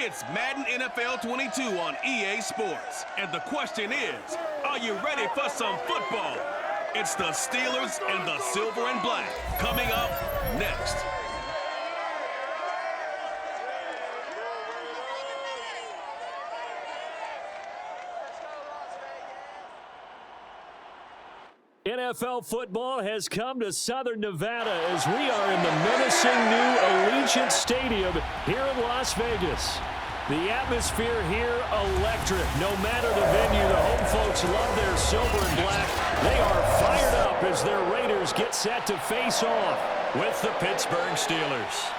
It's Madden NFL 22 on EA Sports. And the question is, are you ready for some football? It's the Steelers and the Silver and Black. Coming up next. NFL football has come to Southern Nevada as we are in the menacing new Allegiant Stadium here in Las Vegas. The atmosphere here electric. No matter the venue, the home folks love their silver and black. They are fired up as their Raiders get set to face off with the Pittsburgh Steelers.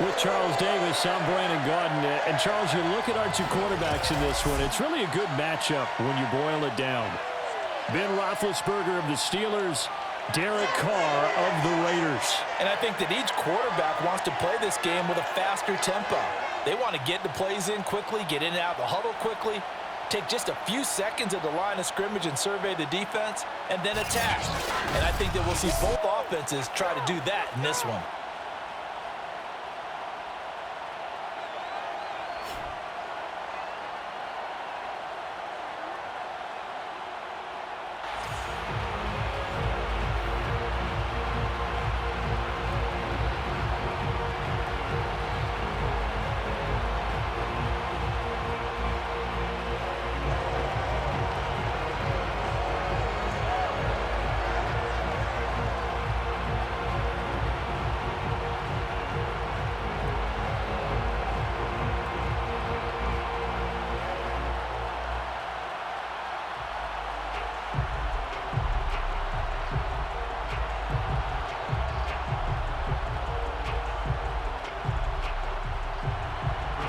With Charles Davis, I'm Brandon Gaudin. And Charles, you look at our two quarterbacks in this one. It's really a good matchup when you boil it down. Ben Roethlisberger of the Steelers, Derek Carr of the Raiders. And I think that each quarterback wants to play this game with a faster tempo. They want to get the plays in quickly, get in and out of the huddle quickly, take just a few seconds at the line of scrimmage and survey the defense, and then attack. And I think that we'll see both offenses try to do that in this one.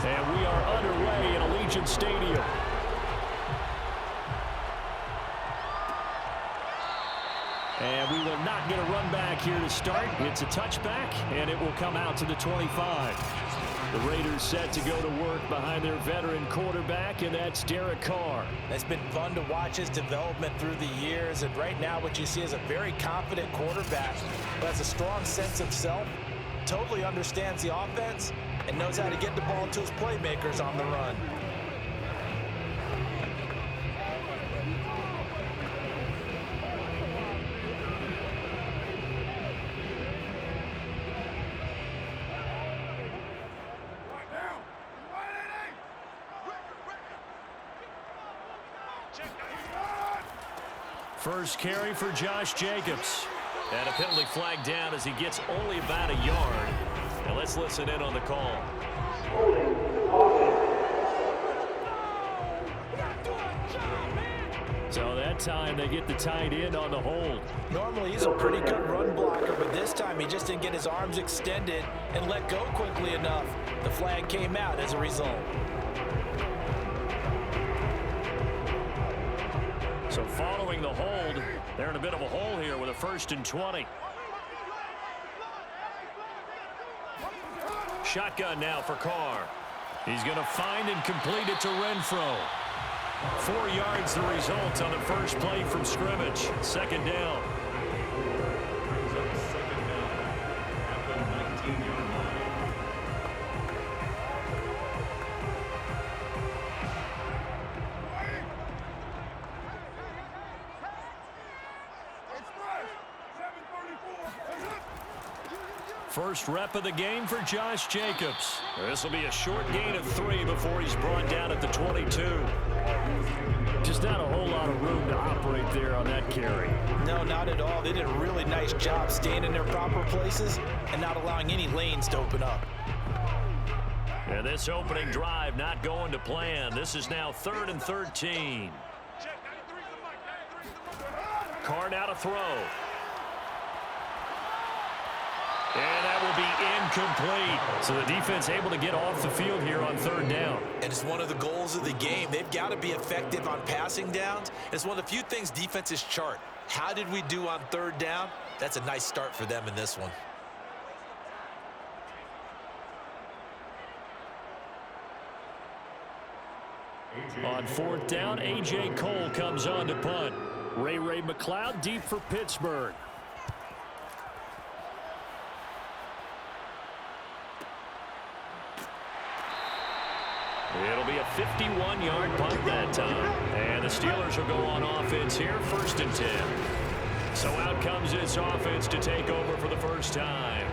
And we are underway in Allegiant Stadium. And we will not get a run back here to start. It's a touchback, and it will come out to the 25. The Raiders set to go to work behind their veteran quarterback, and that's Derek Carr. It's been fun to watch his development through the years, and right now what you see is a very confident quarterback who has a strong sense of self, totally understands the offense, and knows how to get the ball to his playmakers on the run. First carry for Josh Jacobs. And a penalty flag down as he gets only about a yard. And let's listen in on the call. So that time they get the tight end on the hold. Normally he's a pretty good run blocker, but this time he just didn't get his arms extended and let go quickly enough. The flag came out as a result. So following the hold, they're in a bit of a hole here with a 1st and 20. Shotgun now for Carr. He's going to find and complete it to Renfro. 4 yards the result on the first play from scrimmage. Second down. First rep of the game for Josh Jacobs. This will be a short gain of 3 before he's brought down at the 22. Just not a whole lot of room to operate there on that carry. No, not at all. They did a really nice job staying in their proper places and not allowing any lanes to open up. And this opening drive not going to plan. This is now 3rd and 13. Carr now to throw. And that will be incomplete. So the defense able to get off the field here on 3rd down. And it's one of the goals of the game. They've got to be effective on passing downs. It's one of the few things defenses chart. How did we do on 3rd down? That's a nice start for them in this one. On 4th down, A.J. Cole comes on to punt. Ray McLeod deep for Pittsburgh. a 51-yard punt that time. And the Steelers will go on offense here, 1st and 10. So out comes this offense to take over for the first time.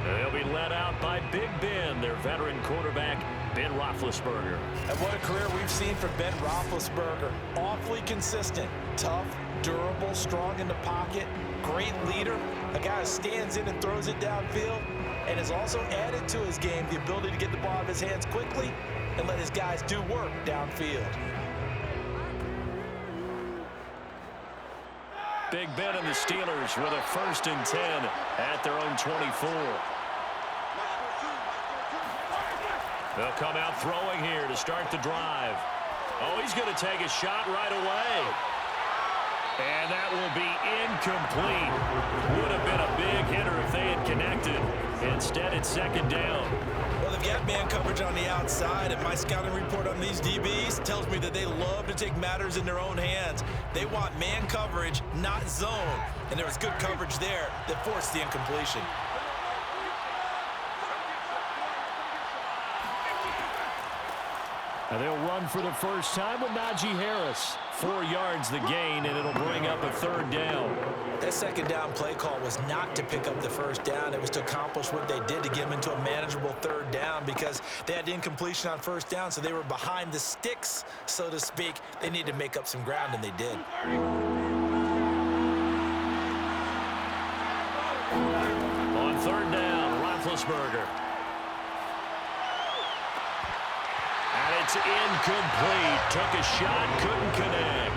They'll be led out by Big Ben, their veteran quarterback, Ben Roethlisberger. And what a career we've seen from Ben Roethlisberger. Awfully consistent, tough, durable, strong in the pocket, great leader, a guy who stands in and throws it downfield, and has also added to his game the ability to get the ball out of his hands quickly and let his guys do work downfield. Big Ben and the Steelers with a 1st and 10 at their own 24. They'll come out throwing here to start the drive. Oh, he's going to take a shot right away. And that will be incomplete. Would have been a big hitter if they had connected. Instead, it's 2nd down. Well, they've got man coverage on the outside, and my scouting report on these DBs tells me that they love to take matters in their own hands. They want man coverage, not zone. And there was good coverage there that forced the incompletion. And they'll run for the first time with Najee Harris. 4 yards the gain, and it'll bring up a 3rd down. That 2nd down play call was not to pick up the 1st down. It was to accomplish what they did to get them into a manageable 3rd down because they had incompletion on 1st down, so they were behind the sticks, so to speak. They needed to make up some ground, and they did. On 3rd down, Roethlisberger. It's incomplete. Took a shot, couldn't connect.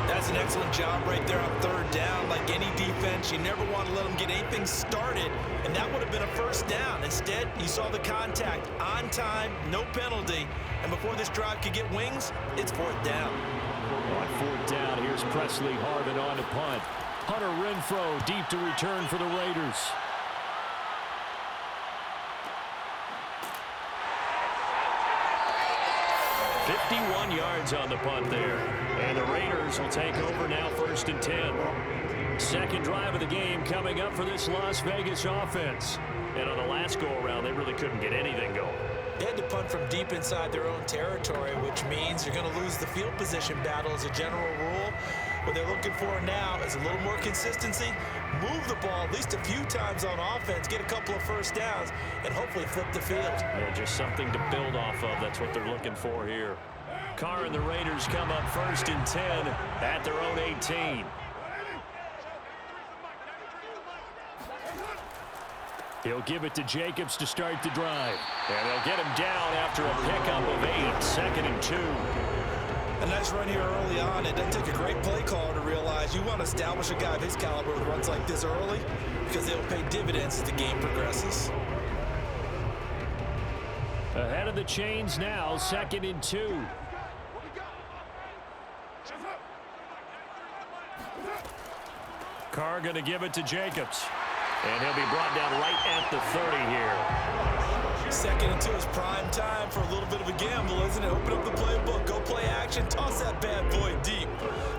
That's an excellent job right there on 3rd down. Like any defense, you never want to let them get anything started, and that would have been a 1st down. Instead, you saw the contact on time, no penalty, and before this drive could get wings, it's 4th down. On 4th down, here's Presley Harvin on to punt. Hunter Renfrow deep to return for the Raiders. $51 yards on the punt there. And the Raiders will take over now, 1st and 10. Second drive of the game coming up for this Las Vegas offense. And on the last go-around, they really couldn't get anything going. They had to punt from deep inside their own territory, which means you're going to lose the field position battle as a general rule. What they're looking for now is a little more consistency, move the ball at least a few times on offense, get a couple of 1st downs, and hopefully flip the field. Yeah, just something to build off of. That's what they're looking for here. Carr and the Raiders come up 1st and 10 at their own 18. He'll give it to Jacobs to start the drive. And they'll get him down after a pickup of 8, 2nd and 2. A nice run here early on. It doesn't take a great play caller to realize you want to establish a guy of his caliber with runs like this early because they'll pay dividends as the game progresses. Ahead of the chains now, 2nd and 2. Carr going to give it to Jacobs. And he'll be brought down right at the 30 here. 2nd and 2 is prime time for a little bit of a gamble, isn't it? Open up the playbook, go play action, toss that bad boy deep.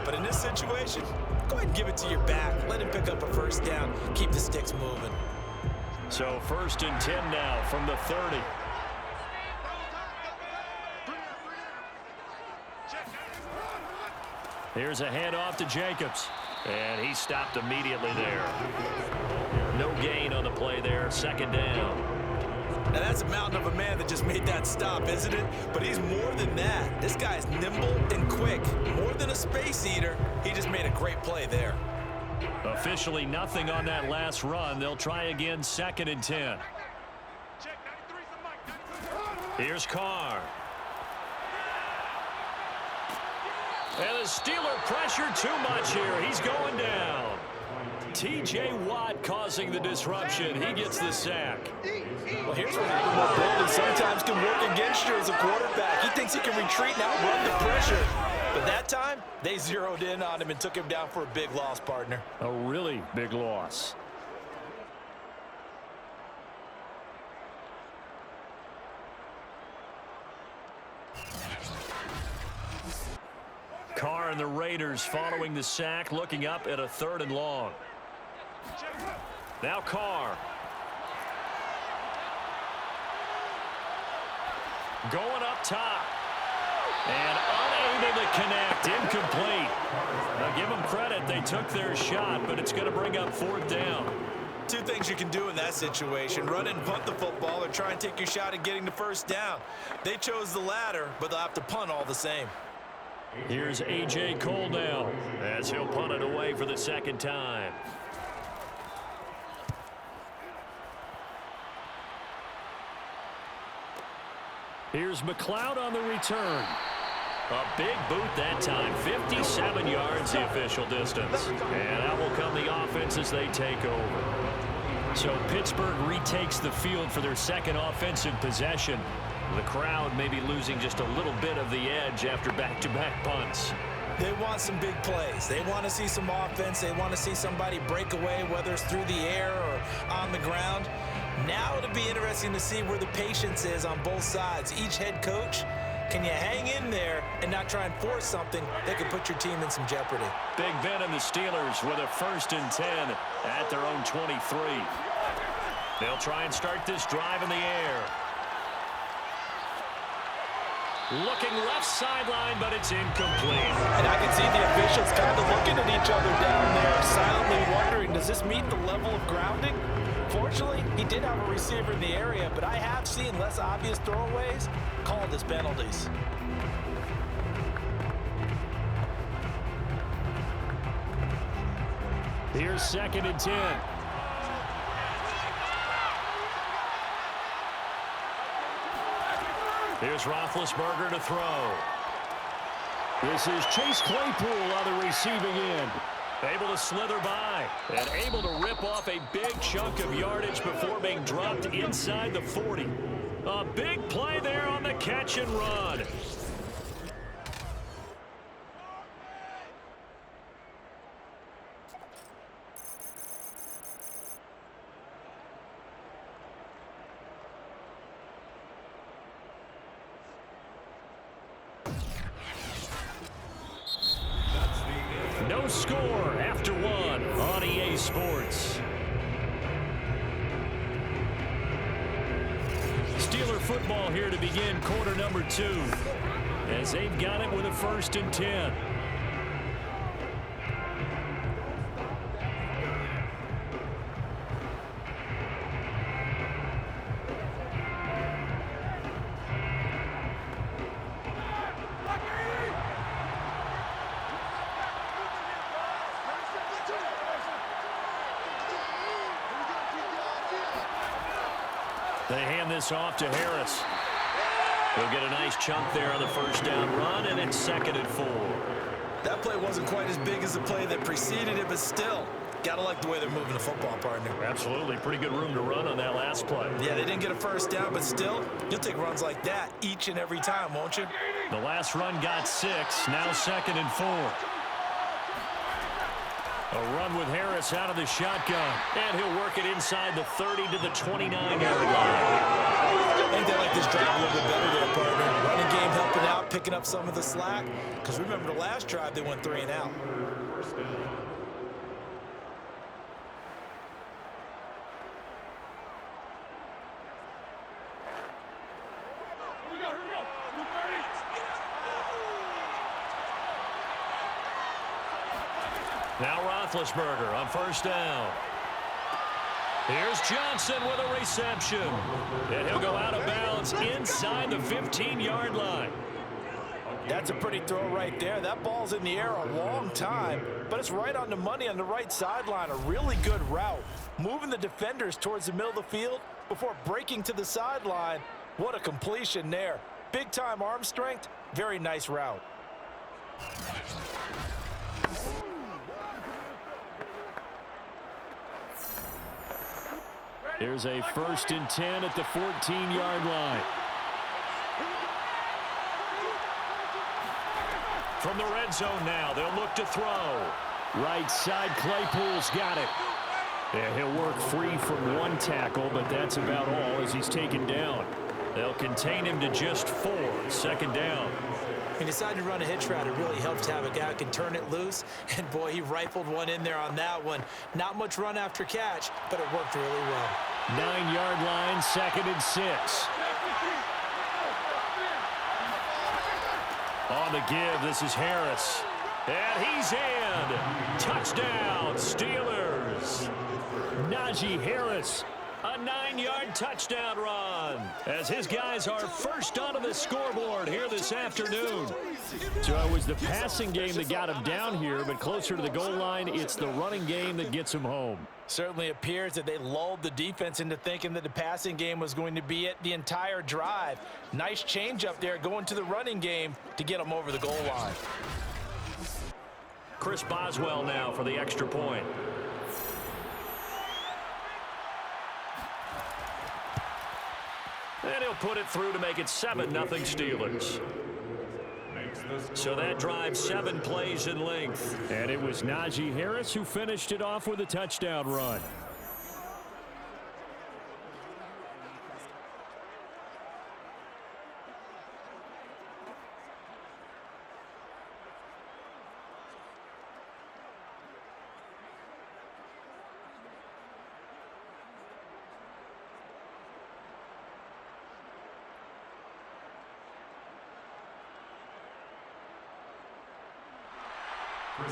But in this situation, go ahead and give it to your back. Let him pick up a 1st down. Keep the sticks moving. So 1st and 10 now from the 30. Here's a handoff to Jacobs. And he stopped immediately there. No gain on the play there, 2nd down. Now that's a mountain of a man that just made that stop, isn't it? But he's more than that. This guy's nimble and quick. More than a space eater, he just made a great play there. Officially nothing on that last run. They'll try again, 2nd and 10. Here's Carr. And the Steeler pressure too much here. He's going down. T.J. Watt causing the disruption. He gets the sack. Well, here's what having mobility sometimes can work against you as a quarterback. He thinks he can retreat and outrun the pressure. But that time, they zeroed in on him and took him down for a big loss, partner. A really big loss. Carr and the Raiders following the sack, looking up at a 3rd and long. Now Carr. Going up top. And unable to connect. Incomplete. Now give them credit. They took their shot, but it's going to bring up 4th down. Two things you can do in that situation: run and punt the football, or try and take your shot at getting the 1st down. They chose the latter, but they'll have to punt all the same. Here's A.J. Cole now as he'll punt it away for the 2nd time. Here's McLeod on the return. A big boot that time. 57 yards the official distance. And that will come the offense as they take over. So Pittsburgh retakes the field for their 2nd offensive possession. The crowd may be losing just a little bit of the edge after back-to-back punts. They want some big plays. They want to see some offense. They want to see somebody break away, whether it's through the air or on the ground. Now it'll be interesting to see where the patience is on both sides. Each head coach, can you hang in there and not try and force something that could put your team in some jeopardy? Big Ben and the Steelers with a 1st and 10 at their own 23. They'll try and start this drive in the air. Looking left sideline, but it's incomplete. And I can see the officials kind of looking at each other down there, silently wondering, does this meet the level of grounding? Fortunately, he did have a receiver in the area, but I have seen less obvious throwaways called as penalties. Here's 2nd and 10. Here's Roethlisberger to throw. This is Chase Claypool on the receiving end. Able to slither by and able to rip off a big chunk of yardage before being dropped inside the 40. A big play there on the catch and run. No score after 1 on EA Sports. Steeler football here to begin quarter number 2 as they've got it with a 1st and 10. They hand this off to Harris. He'll get a nice chunk there on the 1st down run, and it's 2nd and 4. That play wasn't quite as big as the play that preceded it, but still, gotta like the way they're moving the football, partner. Absolutely. Pretty good room to run on that last play. Yeah, they didn't get a 1st down, but still, you'll take runs like that each and every time, won't you? The last run got 6, now 2nd and 4. A run with Harris out of the shotgun. And he'll work it inside the 30 to the 29-yard line. I think they like this drive a little bit better there, partner. Running game helping out, picking up some of the slack. Because remember the last drive, they went 3 and out. Now Roethlisberger on 1st down. Here's Johnson with a reception. And he'll go out of bounds inside the 15-yard line. That's a pretty throw right there. That ball's in the air a long time, but it's right on the money on the right sideline. A really good route. Moving the defenders towards the middle of the field before breaking to the sideline. What a completion there. Big-time arm strength. Very nice route. Here's a 1st and 10 at the 14-yard line. From the red zone now, they'll look to throw. Right side, Claypool's got it. And he'll work free from 1 tackle, but that's about all as he's taken down. They'll contain him to just 4. 2nd down. He decided to run a hitch route. It really helps to have a guy who can turn it loose. And, boy, he rifled one in there on that one. Not much run after catch, but it worked really well. 9-yard line, 2nd and 6. On the give, this is Harris. And he's in. Touchdown, Steelers. Najee Harris, a 9-yard touchdown run, as his guys are first onto the scoreboard here this afternoon. So it was the passing game that got him down here, but closer to the goal line, it's the running game that gets him home. Certainly appears that they lulled the defense into thinking that the passing game was going to be it the entire drive. Nice change up there going to the running game to get them over the goal line. Chris Boswell now for the extra point. And he'll put it through to make it 7-0 Steelers. So that drive 7 plays in length. And it was Najee Harris who finished it off with a touchdown run.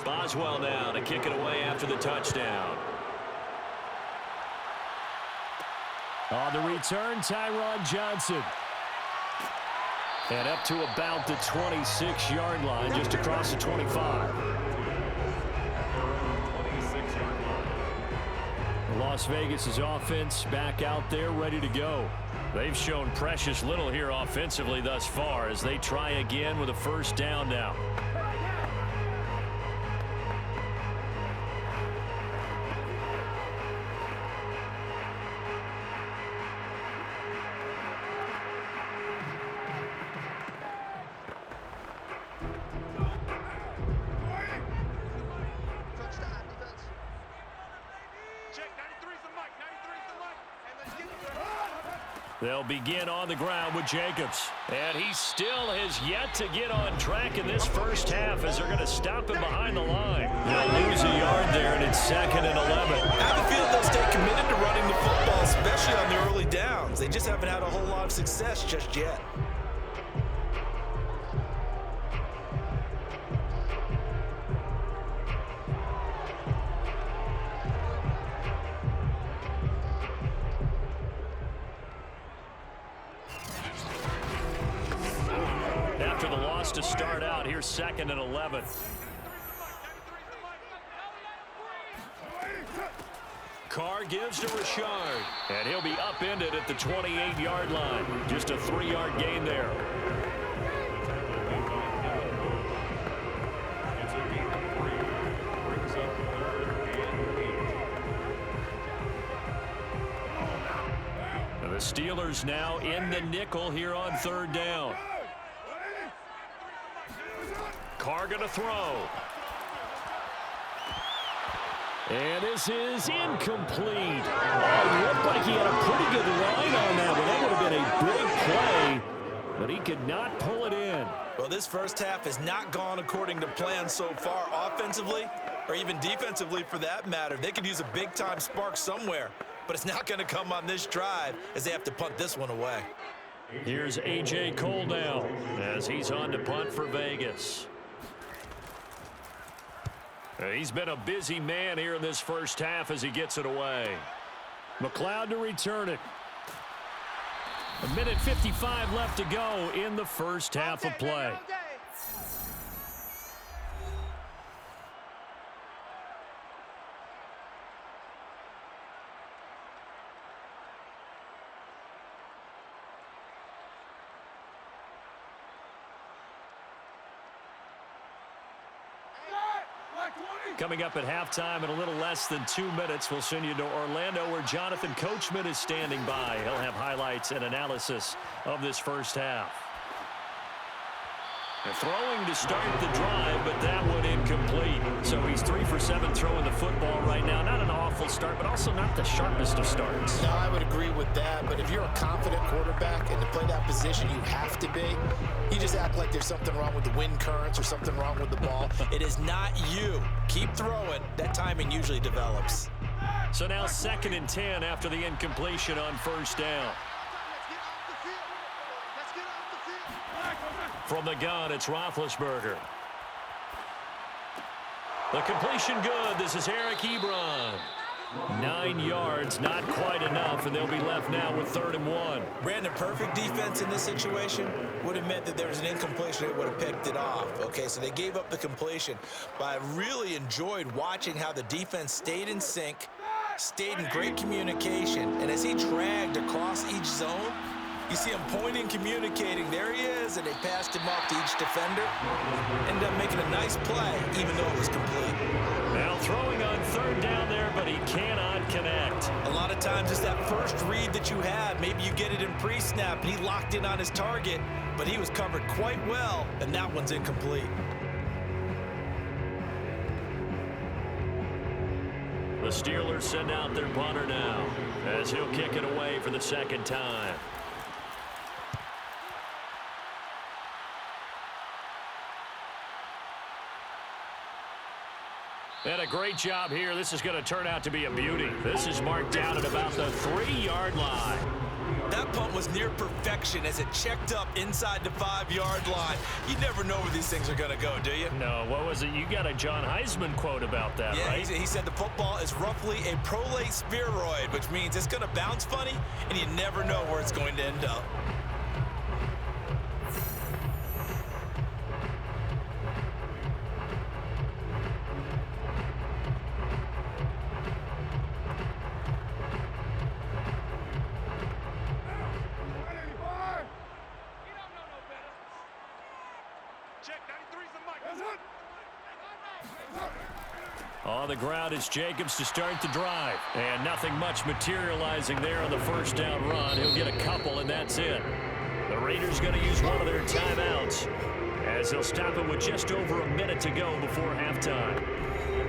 Boswell now to kick it away after the touchdown. On the return, Tyron Johnson. And up to about the 26-yard line, just across the 25. Las Vegas' offense back out there ready to go. They've shown precious little here offensively thus far as they try again with a first down now. They'll begin on the ground with Jacobs. And he still has yet to get on track in this first half as they're going to stop him behind the line. They'll lose a yard there, and it's 2nd and 11. I have a feeling they'll stay committed to running the football, especially on the early downs. They just haven't had a whole lot of success just yet. To start out, here's 2nd and 11. Carr gives to Richard, and he'll be upended at the 28-yard line. Just a 3-yard gain there. The Steelers now in the nickel here on 3rd down. Carr going to throw. And this is incomplete. Oh, it looked like he had a pretty good line on that one. That would have been a big play, but he could not pull it in. Well, this first half has not gone according to plan so far offensively, or even defensively for that matter. They could use a big-time spark somewhere, but it's not going to come on this drive as they have to punt this one away. Here's A.J. Cole now as he's on to punt for Vegas. He's been a busy man here in this first half as he gets it away. McLeod to return it. 1:55 left to go in the first half of play. Coming up at halftime in a little less than 2 minutes, we'll send you to Orlando where Jonathan Coachman is standing by. He'll have highlights and analysis of this first half. And throwing to start the drive, but that one incomplete. So he's 3 for 7 throwing the football right now. Not an awful start, but also not the sharpest of starts. No, I would agree with that. But if you're a confident quarterback and to play that position, you have to be. You just act like there's something wrong with the wind currents or something wrong with the ball. It is not you. Keep throwing. That timing usually develops. So now 2nd and 10 after the incompletion on first down. From the gun, it's Roethlisberger. The completion good. This is Eric Ebron. 9 yards, not quite enough, and they'll be left now with 3rd and 1. Brandon, perfect defense in this situation would have meant that there was an incompletion. They would have picked it off. Okay, so they gave up the completion. But I really enjoyed watching how the defense stayed in sync, stayed in great communication, and as he dragged across each zone, you see him pointing, communicating. There he is, and they passed him off to each defender. Ended up making a nice play, even though it was complete. Now throwing on 3rd down there, but he cannot connect. A lot of times it's that first read that you have. Maybe you get it in pre-snap, and he locked in on his target, but he was covered quite well, and that one's incomplete. The Steelers send out their punter now, as he'll kick it away for the 2nd time. And a great job here. This is going to turn out to be a beauty. This is marked down at about the 3-yard line. That punt was near perfection as it checked up inside the 5-yard line. You never know where these things are going to go, do you? No, what was it? You got a John Heisman quote about that, yeah, right? He said the football is roughly a prolate spheroid, which means it's going to bounce funny, and you never know where it's going to end up. On the ground, it's Jacobs to start the drive. And nothing much materializing there on the 1st down run. He'll get a couple, and that's it. The Raiders going to use one of their timeouts, as they'll stop it with just over a minute to go before halftime.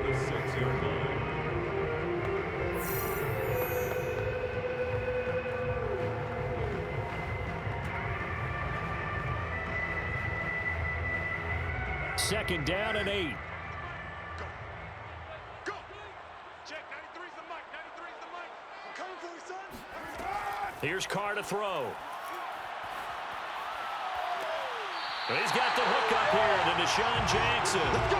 The 6-yard line. Second down and 8. Here's Carr to throw. He's got the hook up here to Deshaun Jackson. Let's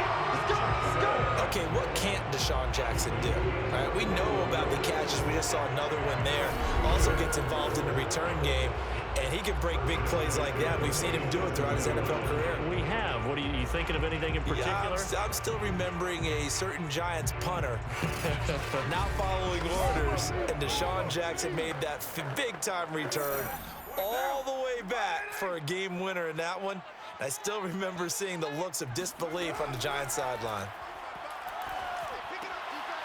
go. Okay, what can't Deshaun Jackson do? All right, we know about the catches. We just saw another one there. Also gets involved in the return game, and he can break big plays like that. We've seen him do it throughout his NFL career. We have. What are you thinking of anything in particular? Yeah, I'm still remembering a certain Giants punter not following orders, and Deshaun Jackson made that big-time return all the way back for a game winner in that one. I still remember seeing the looks of disbelief on the Giants sideline.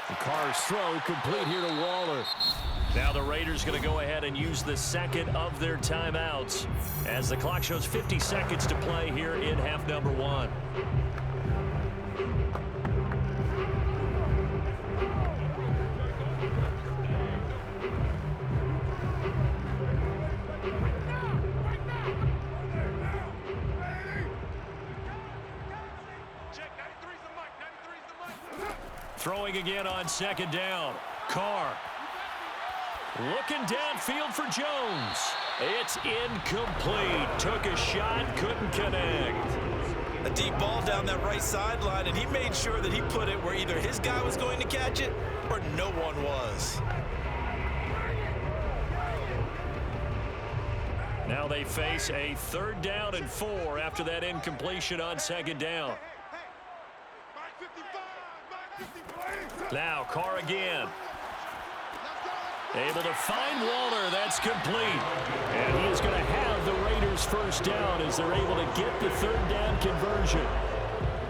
The Carr's throw complete here to Waller. Now the Raiders going to go ahead and use the 2nd of their timeouts as the clock shows 50 seconds to play here in half number 1. Throwing again on 2nd down. Carr looking downfield for Jones. It's incomplete. Took a shot, couldn't connect. A deep ball down that right sideline, and he made sure that he put it where either his guy was going to catch it or no one was. Now they face a 3rd down and 4 after that incompletion on 2nd down. Now Carr again. Able to find Waller. That's complete. And he is going to have the Raiders 1st down as they're able to get the 3rd down conversion.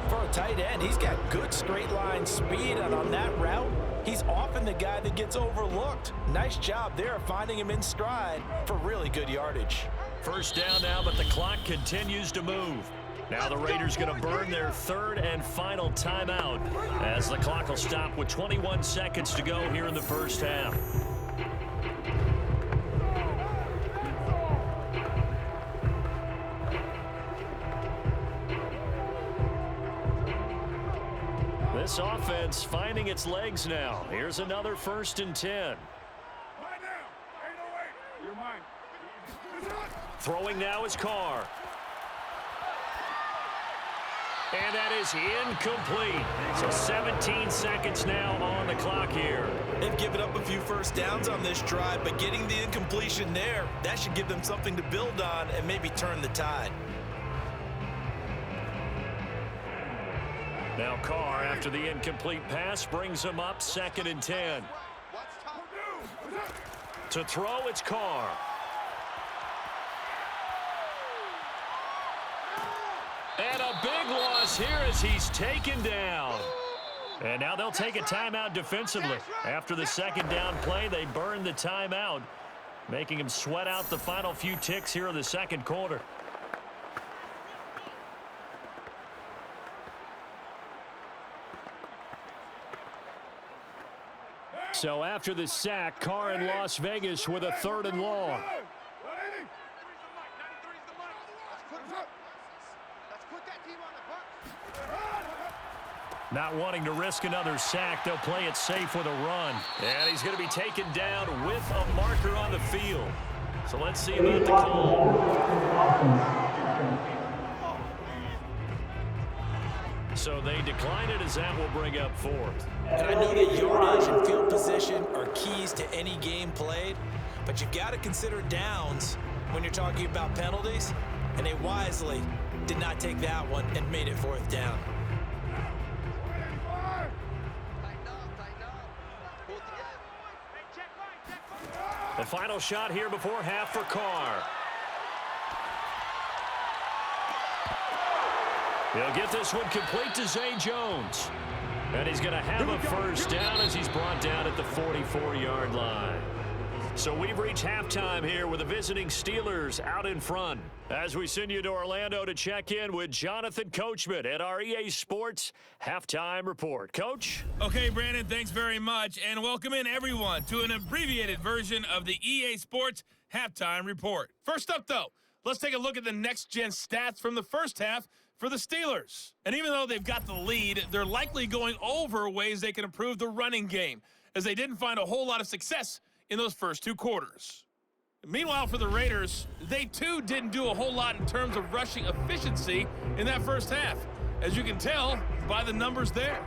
For a tight end, he's got good straight line speed, and on that route, he's often the guy that gets overlooked. Nice job there of finding him in stride for really good yardage. 1st down now, but the clock continues to move. Now the Raiders going to burn their 3rd and final timeout as the clock will stop with 21 seconds to go here in the 1st half. This offense finding its legs now. Here's another 1st and 10. Throwing now is Carr. And that is incomplete. So 17 seconds now on the clock here. They've given up a few first downs on this drive, but getting the incompletion there, that should give them something to build on and maybe turn the tide. Now Carr, after the incomplete pass, brings him up 2nd and 10. To throw, it's Carr. And a big loss here as he's taken down. And now they'll take a timeout defensively. After the 2nd down play, they burn the timeout, making him sweat out the final few ticks here in the 2nd quarter. So after the sack, Carr in Las Vegas with a 3rd and long. Not wanting to risk another sack, they'll play it safe with a run. And he's going to be taken down with a marker on the field. So let's see about the call. So they decline it as that will bring up 4th. And I know that yardage and field position are keys to any game played, but you've got to consider downs when you're talking about penalties, and they wisely did not take that one and made it 4th down. The final shot here before half for Carr. He'll get this one complete to Zay Jones. And he's going to have a first down as he's brought down at the 44-yard line. So we've reached halftime here with the visiting Steelers out in front. As we send you to Orlando to check in with Jonathan Coachman at our EA Sports Halftime Report. Coach? Okay, Brandon, thanks very much. And welcome in, everyone, to an abbreviated version of the EA Sports Halftime Report. First up, though, let's take a look at the next-gen stats from the first half for the Steelers. And even though they've got the lead, they're likely going over ways they can improve the running game, as they didn't find a whole lot of success in those first 2 quarters. Meanwhile, for the Raiders, they too didn't do a whole lot in terms of rushing efficiency in that first half, as you can tell by the numbers there.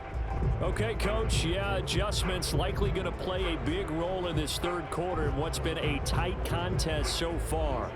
Okay, Coach, yeah, adjustments likely going to play a big role in this 3rd quarter in what's been a tight contest so far.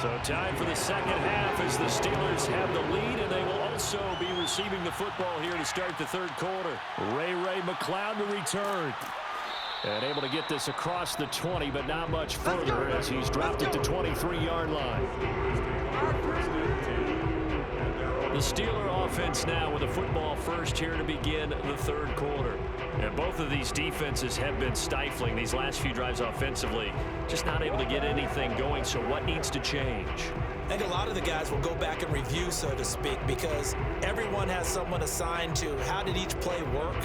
So time for the 2nd half as the Steelers have the lead, and they will also be receiving the football here to start the 3rd quarter. Ray McCloud to return. And able to get this across the 20, but not much further as he's dropped it to 23-yard line. The Steeler offense now with the football first here to begin the 3rd quarter. And both of these defenses have been stifling these last few drives offensively. Just not able to get anything going, so what needs to change? I think a lot of the guys will go back and review, so to speak, because everyone has someone assigned to how did each play work.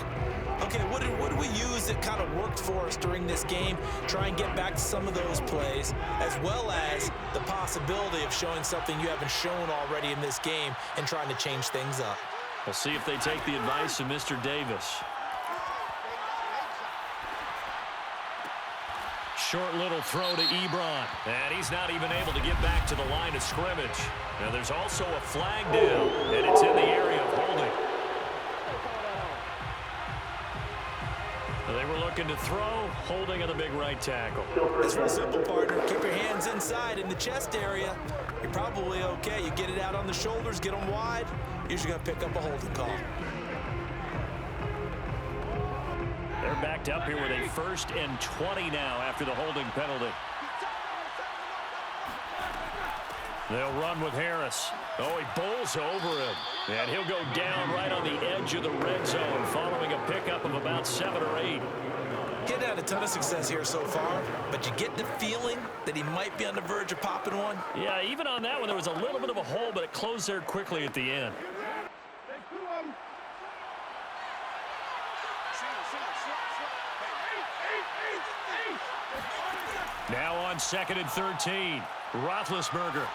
Okay, what did we use that kind of worked for us during this game? Try and get back to some of those plays, as well as the possibility of showing something you haven't shown already in this game and trying to change things up. We'll see if they take the advice of Mr. Davis. Short little throw to Ebron. And he's not even able to get back to the line of scrimmage. Now there's also a flag down, and it's in the area of holding. They were looking to throw, holding on the big right tackle. It's real simple, partner. Keep your hands inside in the chest area. You're probably okay. You get it out on the shoulders, get them wide. Usually going to pick up a holding call. They're backed up here with a 1st and 20 now after the holding penalty. They'll run with Harris. Oh, he bowls over him. And he'll go down right on the edge of the red zone following a pickup of about 7 or 8. Getting had a ton of success here so far, but you get the feeling that he might be on the verge of popping one. Yeah, even on that one, there was a little bit of a hole, but it closed there quickly at the end. on 2nd and 13. Roethlisberger.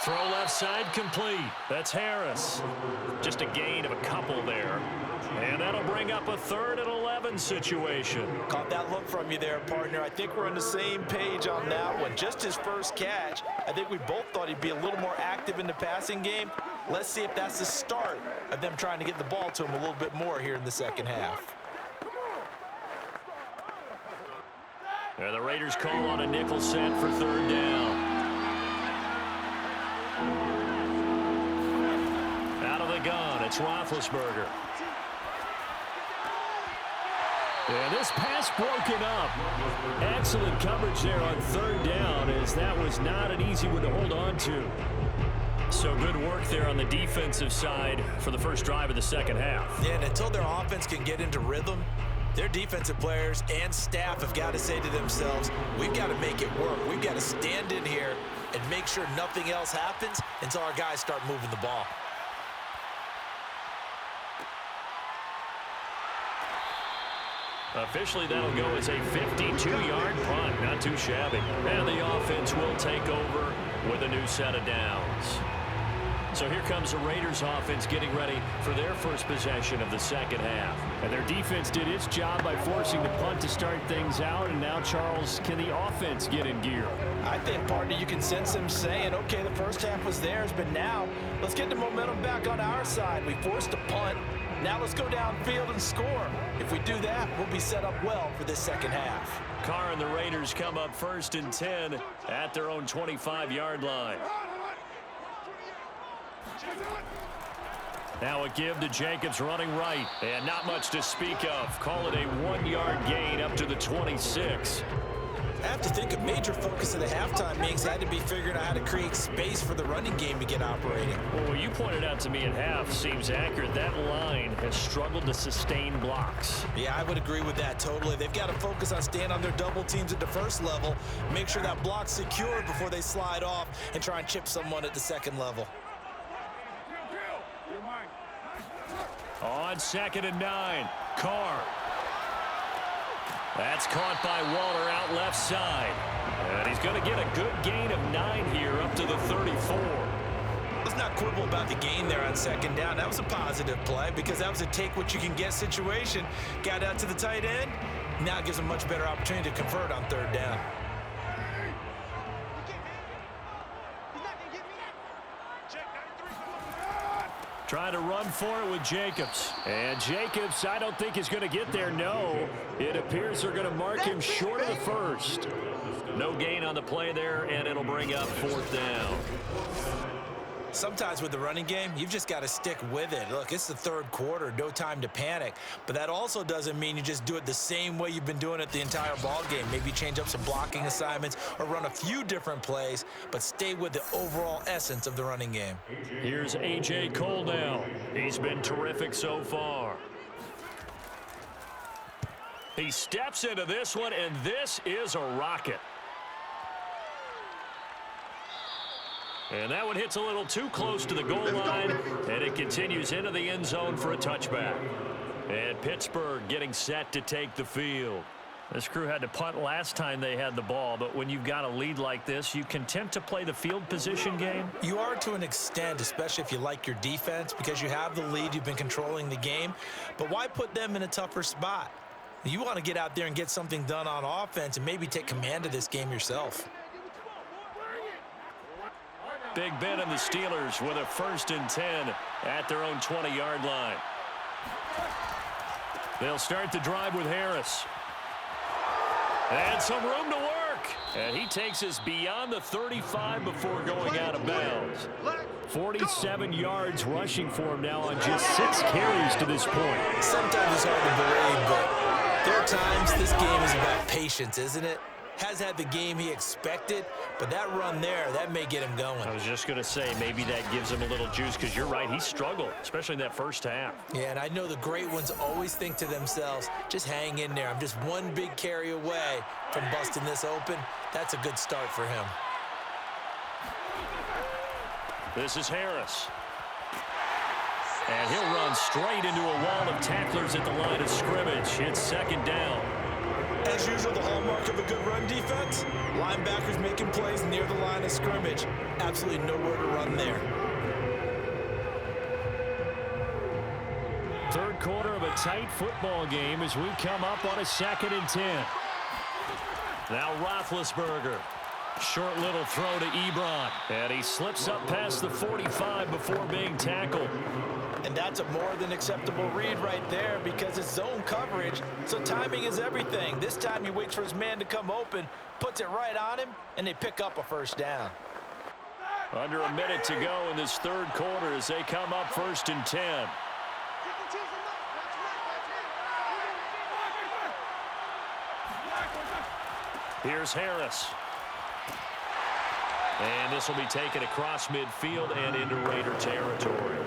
Throw left side complete. That's Harris. Just a gain of a couple there. And that'll bring up a 3rd and 11 situation. Caught that look from you there, partner. I think we're on the same page on that one. Just his first catch. I think we both thought he'd be a little more active in the passing game. Let's see if that's the start of them trying to get the ball to him a little bit more here in the second half. And the Raiders call on a nickel set for 3rd down. Out of the gun, it's Roethlisberger. And this pass broken up. Excellent coverage there on 3rd down, as that was not an easy one to hold on to. So good work there on the defensive side for the first drive of the second half. Yeah, and until their offense can get into rhythm, their defensive players and staff have got to say to themselves, we've got to make it work. We've got to stand in here and make sure nothing else happens until our guys start moving the ball. Officially, that'll go as a 52-yard punt. Not too shabby. And the offense will take over with a new set of downs. So here comes the Raiders offense getting ready for their first possession of the second half. And their defense did its job by forcing the punt to start things out. And now, Charles, can the offense get in gear? I think, partner, you can sense them saying, okay, the first half was theirs, but now let's get the momentum back on our side. We forced a punt. Now let's go downfield and score. If we do that, we'll be set up well for this second half. Carr and the Raiders come up 1st and 10 at their own 25-yard line. Now a give to Jacobs running right. And not much to speak of. Call it a 1-yard gain up to the 26. I have to think a major focus of the halftime meetings had to be figuring out how to create space for the running game to get operating. Well, what you pointed out to me at half seems accurate. That line has struggled to sustain blocks. Yeah, I would agree with that totally. They've got to focus on staying on their double teams at the first level, make sure that block's secured before they slide off and try and chip someone at the second level. On 2nd and 9, Carr. That's caught by Waller out left side. And he's going to get a good gain of 9 here up to the 34. Let's not quibble about the gain there on 2nd down. That was a positive play because that was a take-what-you-can-get situation. Got out to the tight end. Now it gives them a much better opportunity to convert on 3rd down. Trying to run for it with Jacobs. And Jacobs, I don't think is going to get there. No, it appears they're going to mark him short of the first. No gain on the play there, and it'll bring up 4th down. Sometimes with the running game, you've just got to stick with it. Look, it's the 3rd quarter, no time to panic. But that also doesn't mean you just do it the same way you've been doing it the entire ball game. Maybe change up some blocking assignments or run a few different plays, but stay with the overall essence of the running game. Here's A.J. Cole now. He's been terrific so far. He steps into this one, and this is a rocket. And that one hits a little too close to the goal line, and it continues into the end zone for a touchback. And Pittsburgh getting set to take the field. This crew had to punt last time they had the ball, but when you've got a lead like this, you content to play the field position game? You are to an extent, especially if you like your defense, because you have the lead, you've been controlling the game. But why put them in a tougher spot? You want to get out there and get something done on offense and maybe take command of this game yourself. Big Ben and the Steelers with a 1st and 10 at their own 20-yard line. They'll start the drive with Harris. And some room to work. And he takes us beyond the 35 before going out of bounds. 47 yards rushing for him now on just 6 carries to this point. Sometimes it's hard to believe, but there are times this game is about patience, isn't it? Has had the game he expected, but that run there, that may get him going. I was just going to say, maybe that gives him a little juice, because you're right, he struggled, especially in that first half. Yeah, and I know the great ones always think to themselves, just hang in there. I'm just one big carry away from busting this open. That's a good start for him. This is Harris. And he'll run straight into a wall of tacklers at the line of scrimmage. It's 2nd down. As usual, the hallmark of a good run defense, linebackers making plays near the line of scrimmage. Absolutely nowhere to run there. Third quarter of a tight football game as we come up on a 2nd and 10. Now Roethlisberger. Short little throw to Ebron. And he slips up past the 45 before being tackled. And that's a more than acceptable read right there because it's zone coverage, so timing is everything. This time he waits for his man to come open, puts it right on him, and they pick up a first down. Under a minute to go in this third quarter as they come up 1st and 10. Here's Harris. And this will be taken across midfield and into Raider territory.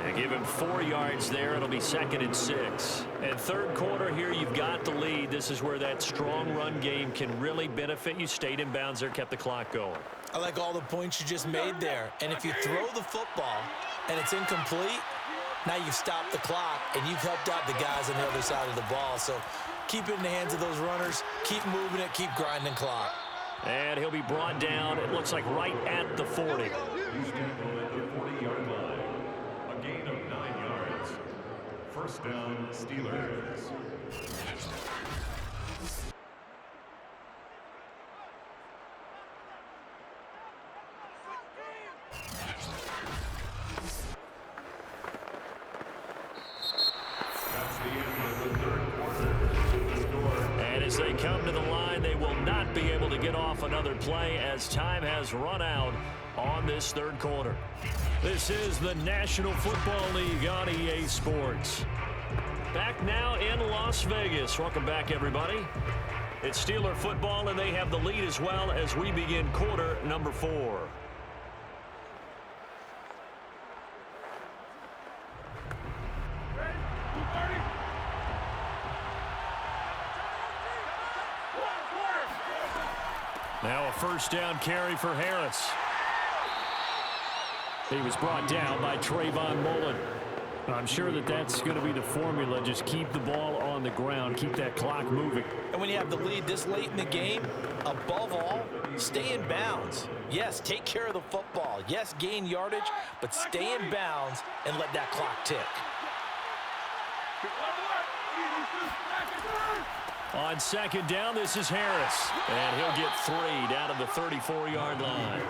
And give him 4 yards there. It'll be 2nd and 6. And third quarter here, you've got the lead. This is where that strong run game can really benefit you. Stayed in bounds there, kept the clock going. I like all the points you just made there. And if you throw the football and it's incomplete, now you've stopped the clock and you've helped out the guys on the other side of the ball. So keep it in the hands of those runners. Keep moving it. Keep grinding clock. And he'll be brought down, it looks like right at the 40. You stand at the 40-yard line. A gain of 9 yards. First down, Steelers. That's the end of the third quarter. And as they come to the line, they will not be able to get off another play as time has run out on this third quarter. This is the National Football League on EA Sports. Back now in Las Vegas. Welcome back, everybody. It's Steeler football, and they have the lead as well as we begin quarter number 4. Now a first down carry for Harris. He was brought down by Trayvon Mullen. I'm sure that that's going to be the formula. Just keep the ball on the ground. Keep that clock moving. And when you have the lead this late in the game, above all, stay in bounds. Yes, take care of the football. Yes, gain yardage, but stay in bounds and let that clock tick. On second down, this is Harris. And he'll get 3 down to the 34-yard line.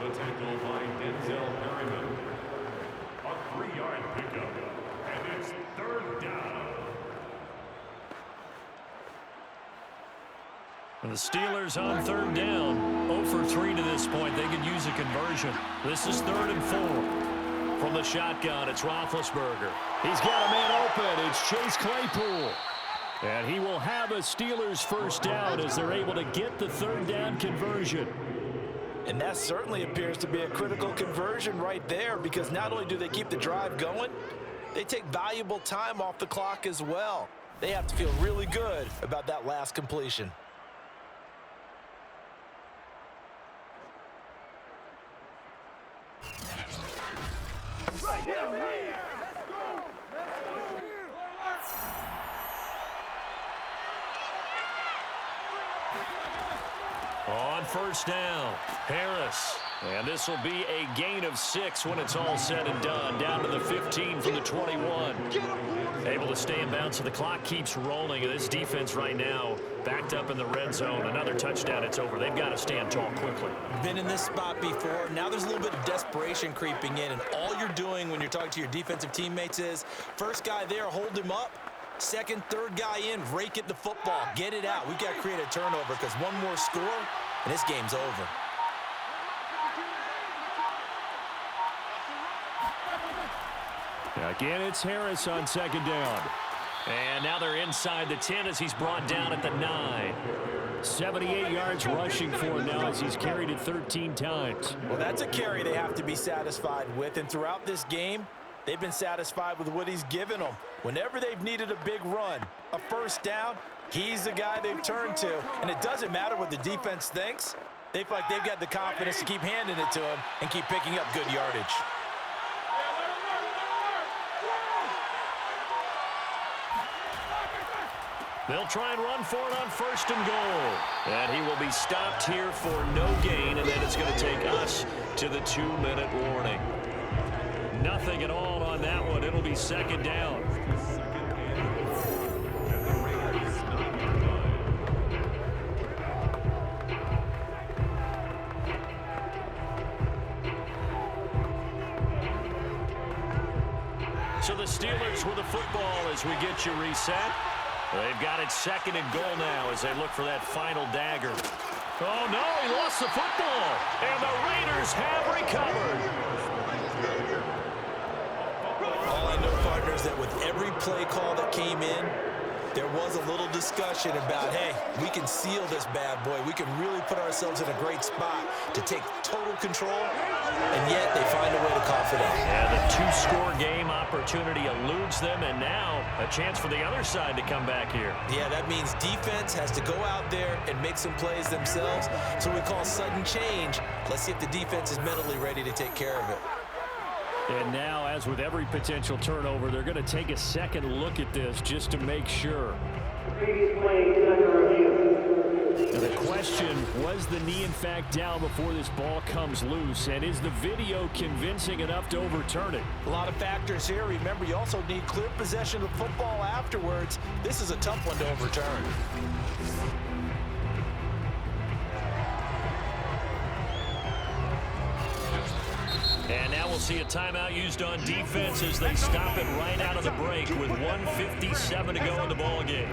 The tackle by Denzel Perryman. A 3-yard pickup. And it's third down. And the Steelers on third down. 0 for 3 to this point. They could use a conversion. This is 3rd and 4. From the shotgun, it's Roethlisberger. He's got a man open. It's Chase Claypool. And he will have a Steelers first down as they're able to get the third down conversion. And that certainly appears to be a critical conversion right there because not only do they keep the drive going, they take valuable time off the clock as well. They have to feel really good about that last completion. On first down, Harris. And this will be a gain of 6 when it's all said and done. Down to the 15 from the 21. Able to stay in bounds, so the clock keeps rolling. And this defense right now backed up in the red zone. Another touchdown, it's over. They've got to stand tall quickly. Been in this spot before. Now there's a little bit of desperation creeping in. And all you're doing when you're talking to your defensive teammates is, first guy there, hold him up. Second, third guy in, rake at the football. Get it out. We've got to create a turnover because one more score, and this game's over. Again, it's Harris on second down. And now they're inside the 10 as he's brought down at the 9. 78 yards rushing for him now as he's carried it 13 times. Well, that's a carry they have to be satisfied with. And throughout this game, they've been satisfied with what he's given them. Whenever they've needed a big run, a first down, he's the guy they've turned to. And it doesn't matter what the defense thinks. They feel like they've got the confidence to keep handing it to him and keep picking up good yardage. They'll try and run for it on 1st and goal. And he will be stopped here for no gain, and then it's going to take us to the 2-minute warning. Nothing at all on that one. It'll be 2nd down. So the Steelers with the football as we get you reset. They've got it 2nd and goal now as they look for that final dagger. Oh, no, he lost the football. And the Raiders have recovered. All I know, partner, is that with every play call that came in, there was a little discussion about, hey, we can seal this bad boy. We can really put ourselves in a great spot to take total control, and yet they find a way to cough it up. And the 2-score game opportunity eludes them, and now a chance for the other side to come back here. Yeah, that means defense has to go out there and make some plays themselves. So we call sudden change. Let's see if the defense is mentally ready to take care of it. And now, as with every potential turnover, they're going to take a second look at this just to make sure. The question, was the knee in fact down before this ball comes loose? And is the video convincing enough to overturn it? A lot of factors here. Remember, you also need clear possession of football afterwards. This is a tough one to overturn. And now we'll see a timeout used on defense as they stop it right out of the break with 1:57 to go in the ball game.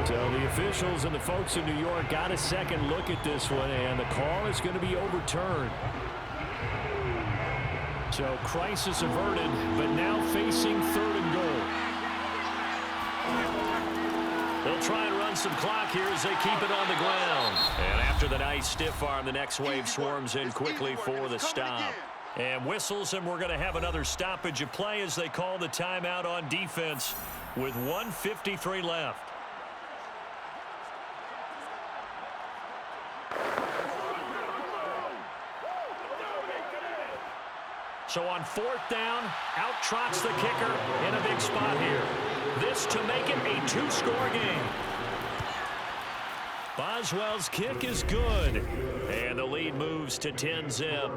So the officials and the folks in New York got a second look at this one, and the call is going to be overturned. So crisis averted, but now facing 3rd and goal. They'll try and run some clock here as they keep it on the ground. And after the nice stiff arm, the next wave swarms in quickly for the stop. And whistles, and we're going to have another stoppage of play as they call the timeout on defense with 1:53 left. So on 4th down, out trots the kicker in a big spot here. This to make it a 2-score game. Boswell's kick is good. And the lead moves to 10-zip.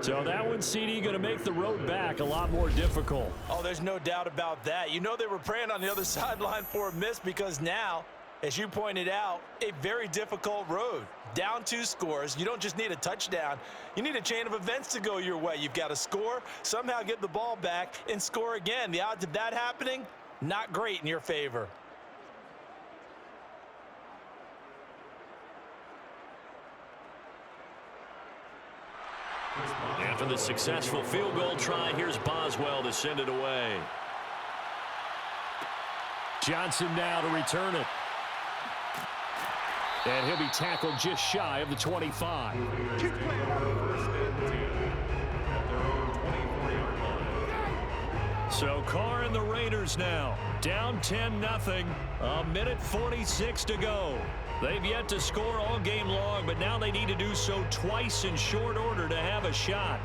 So that one, CD, going to make the road back a lot more difficult. Oh, there's no doubt about that. You know they were praying on the other sideline for a miss because now, as you pointed out, a very difficult road. Down 2 scores. You don't just need a touchdown. You need a chain of events to go your way. You've got to score, somehow get the ball back, and score again. The odds of that happening, not great in your favor. After the successful field goal try, here's Boswell to send it away. Johnson now to return it. And he'll be tackled just shy of the 25. So Carr and the Raiders now down 10-0. A minute 46 to go. They've yet to score all game long, but now they need to do so twice in short order to have a shot.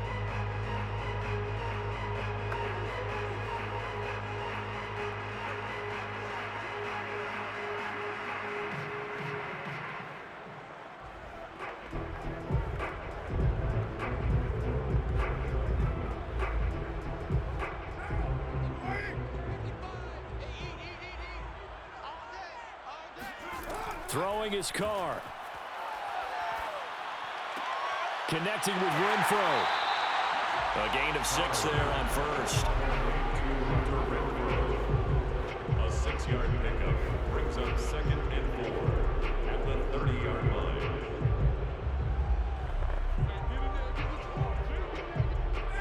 Throwing his Carr. Connecting with Renfro. A gain of 6 there on 1st. A 6-yard pickup brings up 2nd and 4 at the 30-yard line.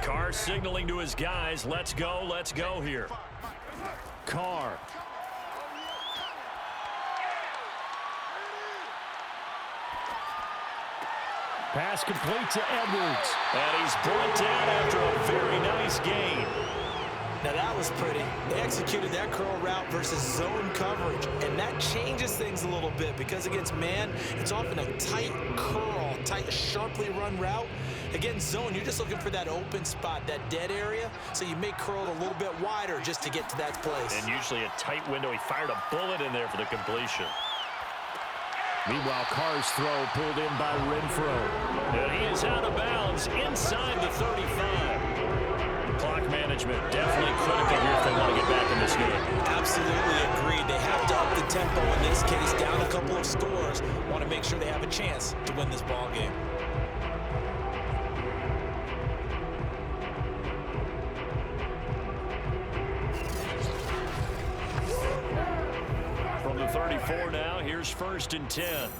Carr signaling to his guys, let's go here. Carr. Pass complete to Edwards. And he's brought down after a very nice gain. Now that was pretty. They executed that curl route versus zone coverage, and that changes things a little bit because against man, it's often a tight curl, tight, sharply run route. Against zone, you're just looking for that open spot, that dead area, so you may curl it a little bit wider just to get to that place. And usually a tight window. He fired a bullet in there for the completion. Meanwhile, Carr's throw pulled in by Renfro. And he is out of bounds inside the 35. Clock management definitely critical here if they want to get back in this game. Absolutely agreed. They have to up the tempo in this case, down a couple of scores. Want to make sure they have a chance to win this ball game. From the 34 now, here's 1st and 10.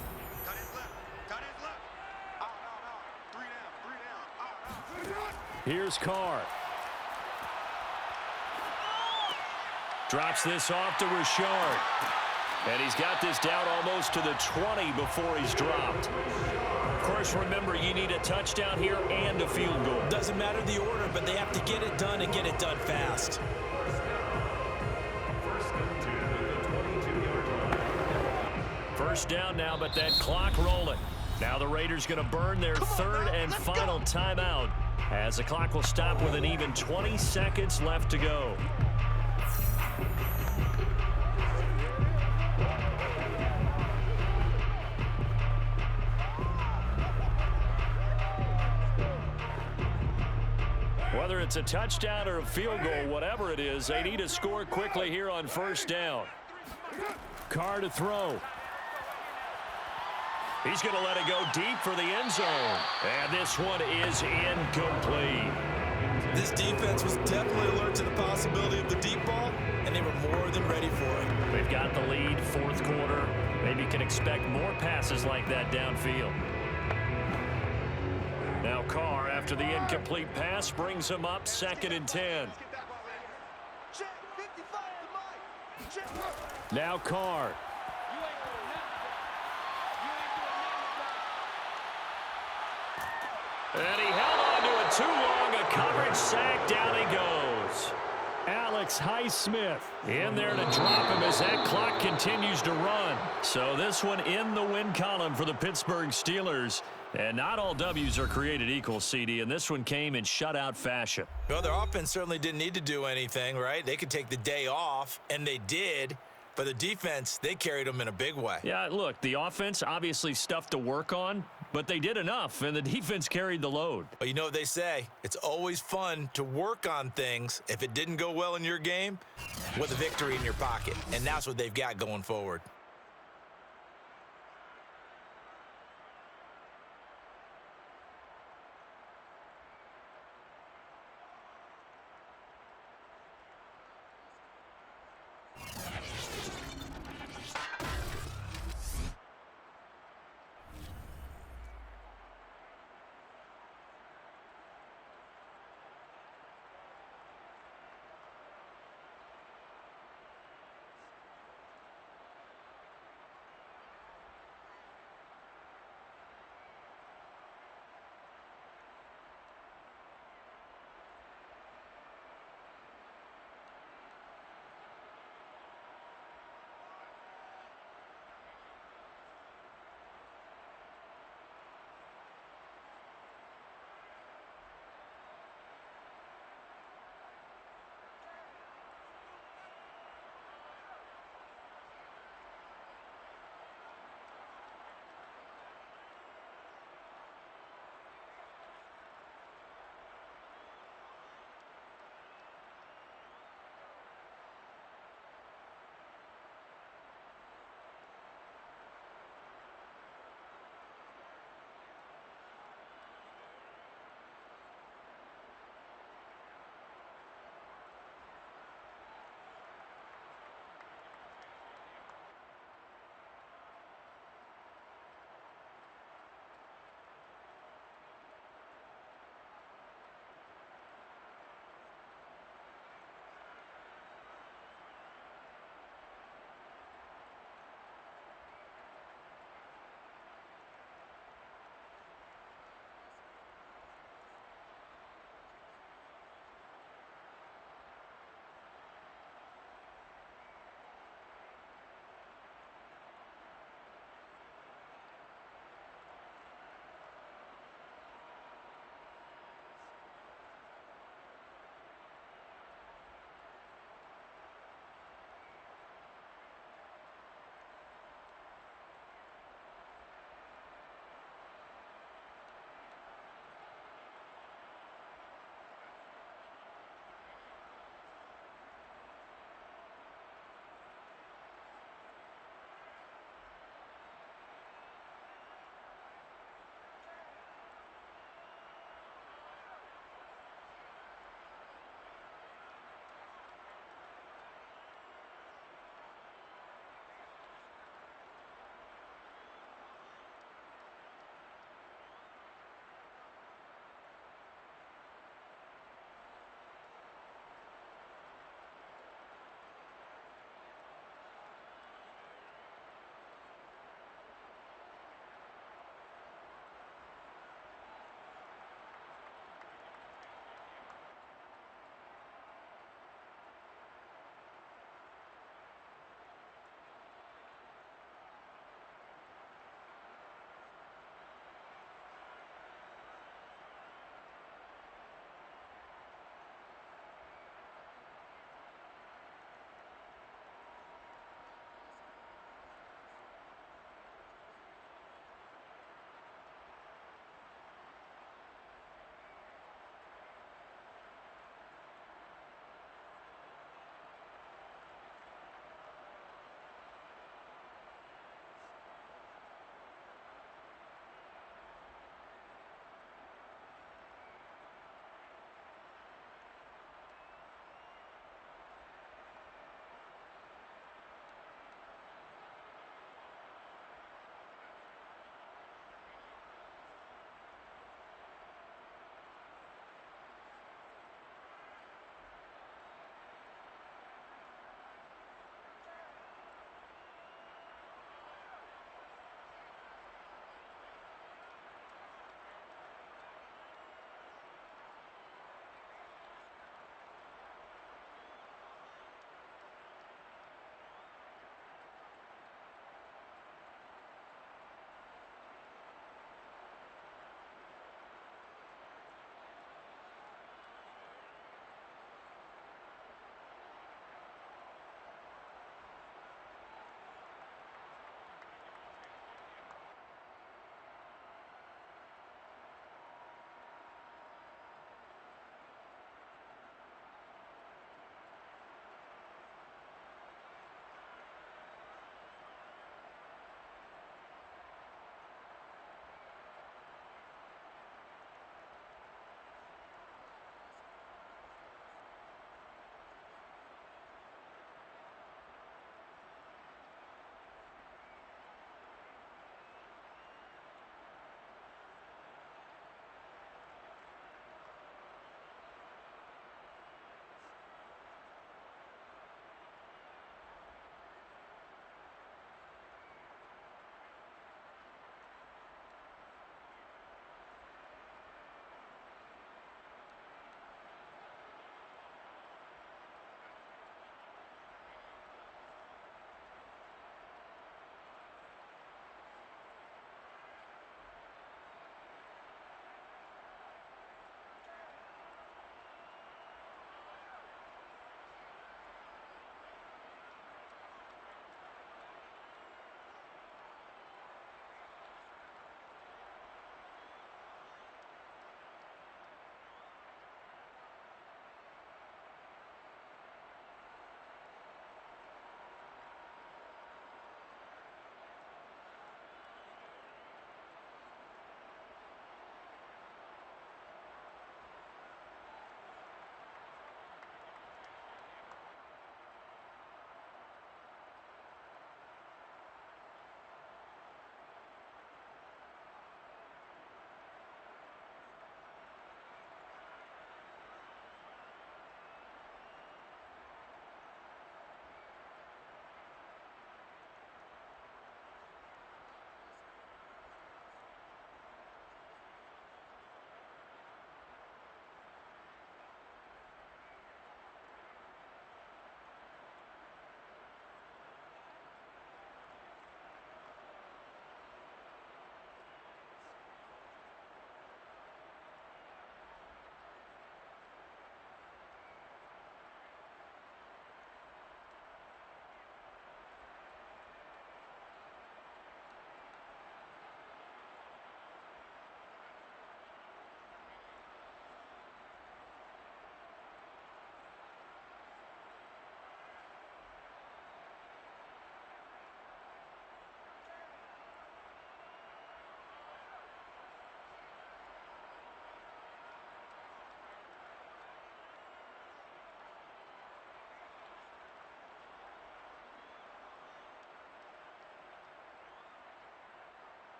Here's Carr. Drops this off to Richard. And he's got this down almost to the 20 before he's dropped. Of course, remember, you need a touchdown here and a field goal. Doesn't matter the order, but they have to get it done and get it done fast. First down now, but that clock rolling. Now the Raiders going to burn their 3rd and final timeout as the clock will stop with an even 20 seconds left to go. Whether it's a touchdown or a field goal, whatever it is, they need to score quickly here on 1st down. Carr to throw. He's going to let it go deep for the end zone. And this one is incomplete. This defense was definitely alert to the possibility of the deep ball, and they were more than ready for it. They've got the lead, 4th quarter. Maybe can expect more passes like that downfield. Now Carr, after the incomplete pass, brings him up 2nd and 10. Now Carr. And he held on to it too long. A coverage sack. Down he goes. Alex Highsmith in there to drop him as that clock continues to run. So this one in the win column for the Pittsburgh Steelers. And not all W's are created equal, CD, and this one came in shutout fashion. Well, their offense certainly didn't need to do anything, right? They could take the day off, and they did. But the defense, they carried them in a big way. Yeah, look, the offense, obviously stuff to work on, but they did enough, and the defense carried the load. Well, you know what they say. It's always fun to work on things if it didn't go well in your game with a victory in your pocket, and that's what they've got going forward.